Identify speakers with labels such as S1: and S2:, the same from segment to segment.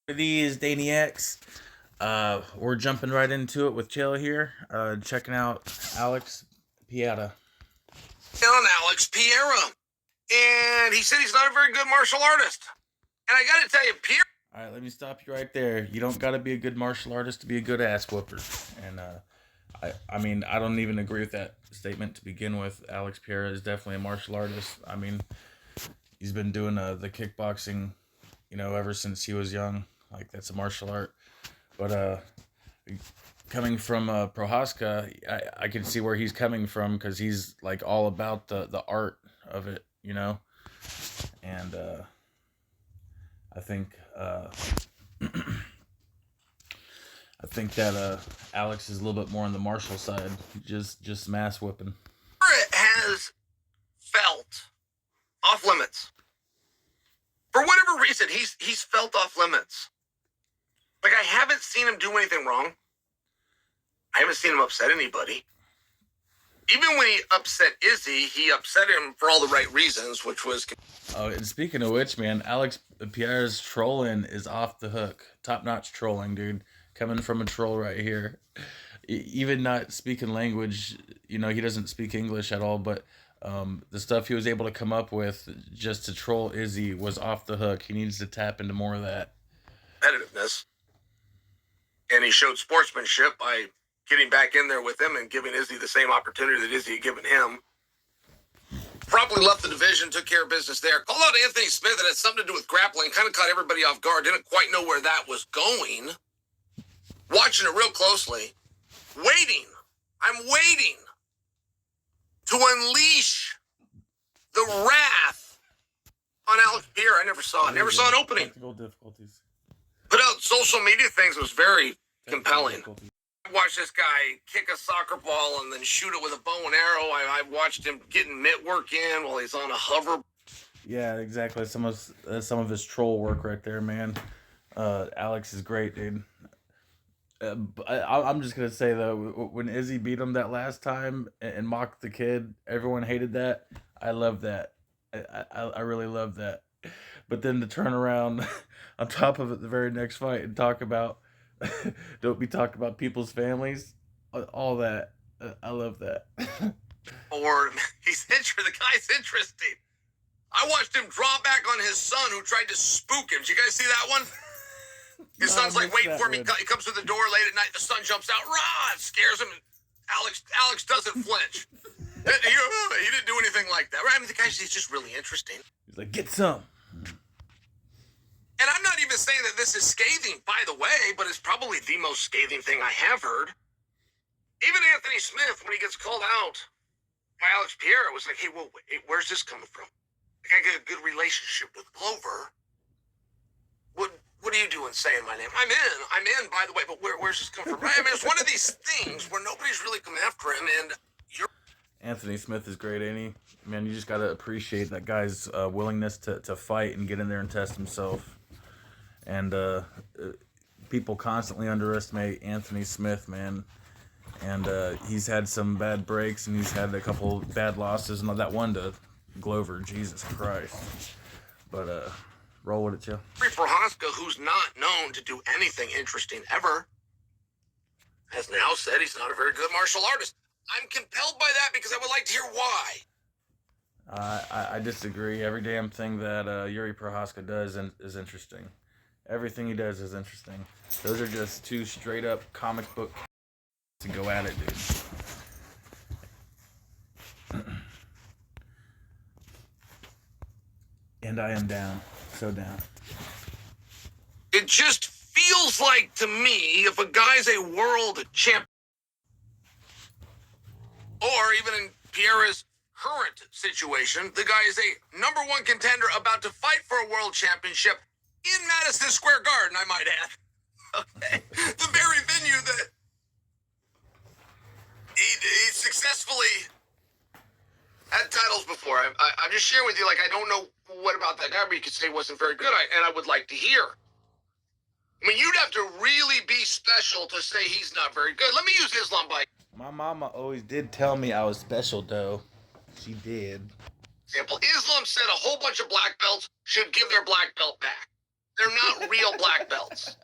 S1: These Daniacs. We're jumping right into it with Chill here. Checking out Alex Piata.
S2: On Alex Piera. And he said he's not a very good martial artist. And I got to tell you, Piera.
S1: All right, let me stop you right there. You don't got to be a good martial artist to be a good ass whooper. And I mean, I don't even agree with that statement to begin with. Alex Piera is definitely a martial artist. I mean, he's been doing the kickboxing, ever since he was young. Like that's a martial art. But coming from Prohaska, I can see where he's coming from because he's like all about the art of it, and I think I think that Alex is a little bit more on the martial side, just mass whipping.
S2: Has felt off limits. For whatever reason, he's felt off limits. Like, I haven't seen him do anything wrong. I haven't seen him upset anybody. Even when he upset Izzy, he upset him for all the right reasons, which was...
S1: Oh, and speaking of which, man, Alex Pierre's trolling is off the hook. Top-notch trolling, dude. Coming from a troll right here. Even not speaking language, he doesn't speak English at all, but the stuff he was able to come up with just to troll Izzy was off the hook. He needs to tap into more of that.
S2: Competitiveness. And he showed sportsmanship by getting back in there with him and giving Izzy the same opportunity that Izzy had given him. Promptly left the division, took care of business there. Called out Anthony Smith. It had something to do with grappling. Kind of caught everybody off guard. Didn't quite know where that was going. Watching it real closely. Waiting. I'm waiting to unleash the wrath on Alex Pierre. I never saw it. Never saw an opening.
S1: Technical difficulties.
S2: Put out social media things. It was very compelling. I watched this guy kick a soccer ball and then shoot it with a bow and arrow. I watched him getting mitt work in while he's on a hover.
S1: Yeah, exactly. Some of his troll work right there, man. Alex is great, dude. I'm just gonna say though, when Izzy beat him that last time and mocked the kid, everyone hated that. I love that. I really love that. But then to turn around on top of it the very next fight and talk about don't be talking about people's families, all that. I love that.
S2: Or he's interesting. The guy's interesting. I watched him draw back on his son who tried to spook him. Did you guys see that one? His son's like waiting for him. He comes through the door late at night. The son jumps out. Rah! It scares him. Alex doesn't flinch. He didn't do anything like that. I mean, the guy's just really interesting.
S1: He's like, get some.
S2: And I'm not even saying that this is scathing, by the way, but it's probably the most scathing thing I have heard. Even Anthony Smith, when he gets called out by Alex Pierre, was like, hey, well, where's this coming from? Like, I get a good relationship with Clover. What are you doing saying my name? I'm in, by the way, but where's this coming from? I mean, it's one of these things where nobody's really come after him, and you're...
S1: Anthony Smith is great, ain't he? Man, you just got to appreciate that guy's willingness to fight and get in there and test himself. And people constantly underestimate Anthony Smith, man. And he's had some bad breaks, and he's had a couple bad losses, and that one to Glover, Jesus Christ. But roll with it, Joe.
S2: Prohaska, who's not known to do anything interesting ever, has now said he's not a very good martial artist. I'm compelled by that because I would like to hear why.
S1: I disagree. Every damn thing that Yuri Prohaska does is interesting. Everything he does is interesting. Those are just two straight up comic book to go at it, dude. And I am down. So down.
S2: It just feels like to me, if a guy's a world champ, or even in Pierre's current situation, the guy is a number one contender about to fight for a world championship in Madison Square Garden, I might add. Okay. The very venue that he successfully had titles before. I'm just sharing with you, like, I don't know what about that guy, but you could say wasn't very good, and I would like to hear. I mean, you'd have to really be special to say he's not very good. Let me use Islam by
S1: my mama always did tell me I was special, though. She did.
S2: example. Islam said a whole bunch of black belts should give their black belt back. They're not real black belts.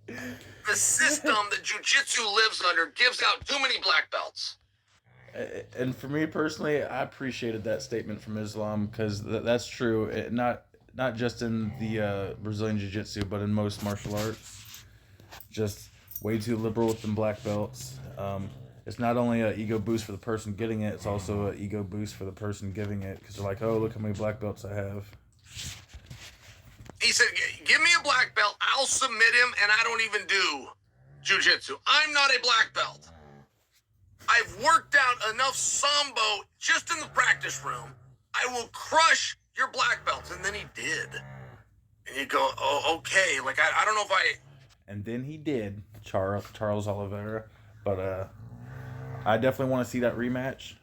S2: The system that jiu-jitsu lives under gives out too many black belts.
S1: And for me personally, I appreciated that statement from Islam because that's true. Not just in the Brazilian Jiu-Jitsu, but in most martial arts. Just way too liberal with them black belts. It's not only an ego boost for the person getting it, it's also an ego boost for the person giving it because they're like, oh, look how many black belts I have.
S2: He said, give me a black belt, I'll submit him, and I don't even do jiu-jitsu. I'm not a black belt. I've worked out enough sambo just in the practice room. I will crush your black belts. And then he did. And you go, oh, okay. Like, I don't know if I...
S1: And then he did, Charles Oliveira. But I definitely want to see that rematch.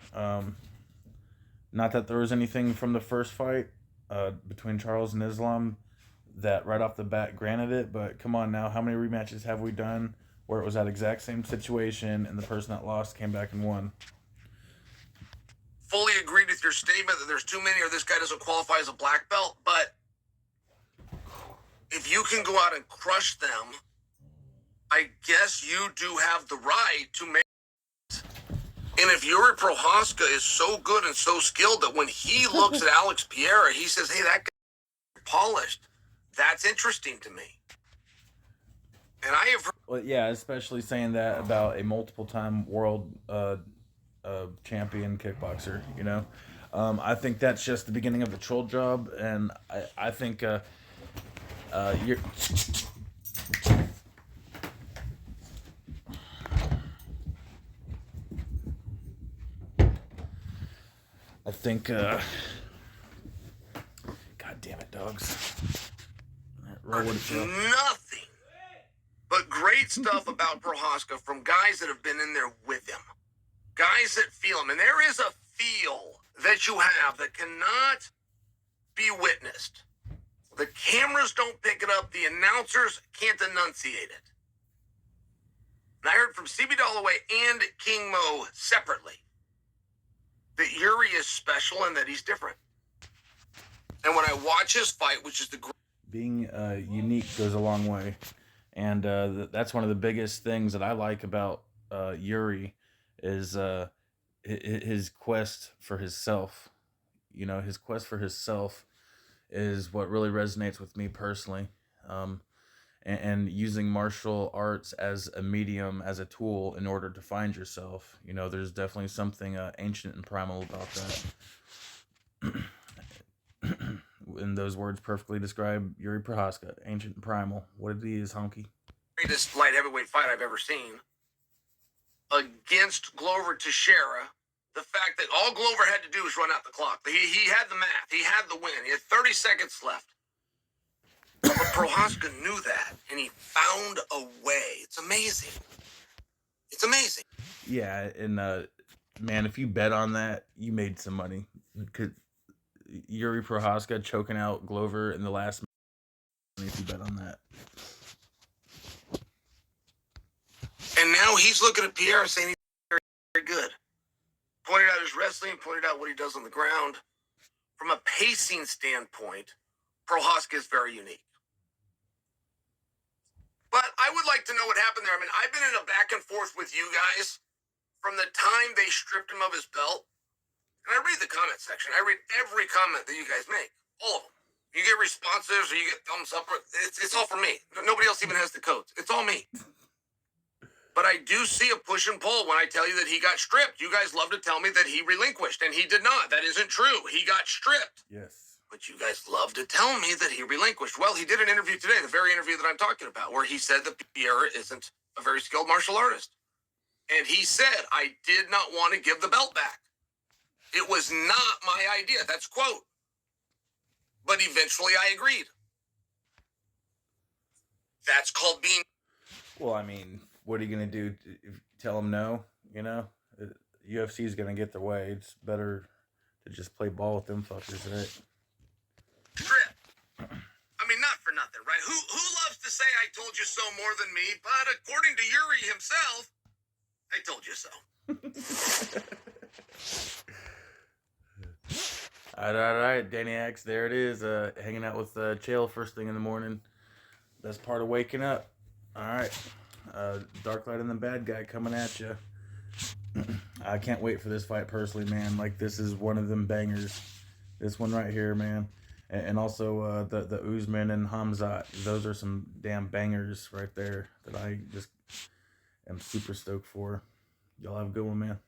S1: Not that there was anything from the first fight between Charles and Islam that right off the bat granted it, but come on now, how many rematches have we done where it was that exact same situation and the person that lost came back and won?
S2: Fully agreed with your statement that there's too many or this guy doesn't qualify as a black belt, but if you can go out and crush them, I guess you do have the right to make it. And if Yuri Prohaska is so good and so skilled that when he looks at Alex Pereira, he says, hey, that guy polished. That's interesting to me. And I have heard...
S1: Well, yeah, especially saying that about a multiple-time world champion kickboxer, you know? I think that's just the beginning of the troll job, and I think you're... I think, God damn it, dogs.
S2: Nothing but great stuff about Prohaska from guys that have been in there with him. Guys that feel him. And there is a feel that you have that cannot be witnessed. The cameras don't pick it up. The announcers can't enunciate it. And I heard from CB Dalloway and King Mo separately that Yuri is special and that he's different. And when I watch his fight, which is the...
S1: Being unique goes a long way. And that's one of the biggest things that I like about Yuri is his quest for himself. You know, his quest for himself is what really resonates with me personally. And using martial arts as a medium, as a tool in order to find yourself. You know, there's definitely something ancient and primal about that. And those words perfectly describe Yuri Prohaska, ancient and primal. What it is, honky.
S2: Greatest light heavyweight fight I've ever seen. Against Glover Teixeira. The fact that all Glover had to do was run out the clock. He had the math. He had the win. He had 30 seconds left. But Prohaska knew that, and he found a way. It's amazing. It's amazing.
S1: Yeah, and man, if you bet on that, you made some money. Yuri Prohaska choking out Glover in the last minute, if you bet on that.
S2: And now he's looking at Pierre saying he's very, very good. Pointed out his wrestling, pointed out what he does on the ground. From a pacing standpoint, Prohaska is very unique. But I would like to know what happened there. I mean, I've been in a back and forth with you guys from the time they stripped him of his belt. And I read the comment section. I read every comment that you guys make. All of them. You get responses or you get thumbs up. It's all for me. Nobody else even has the codes. It's all me. But I do see a push and pull when I tell you that he got stripped. You guys love to tell me that he relinquished, and he did not. That isn't true. He got stripped.
S1: Yes. But
S2: you guys love to tell me that he relinquished. Well, he did an interview today, the very interview that I'm talking about, where he said that Pierre isn't a very skilled martial artist. And he said, I did not want to give the belt back. It was not my idea. That's quote. But eventually I agreed. That's called being...
S1: Well, I mean, what are you going to do? Tell them no? You know? UFC is going to get their way. It's better to just play ball with them fuckers, right?
S2: Trip. I mean, not for nothing, right? Who loves to say I told you so more than me? But according to Yuri himself, I told you so.
S1: All right, Danny X, there it is. Hanging out with Chael first thing in the morning. That's part of waking up. All right, Darklight and the bad guy coming at you. I can't wait for this fight personally, man. Like, this is one of them bangers. This one right here, man. And also the Usman and Hamzat. Those are some damn bangers right there that I just am super stoked for. Y'all have a good one, man.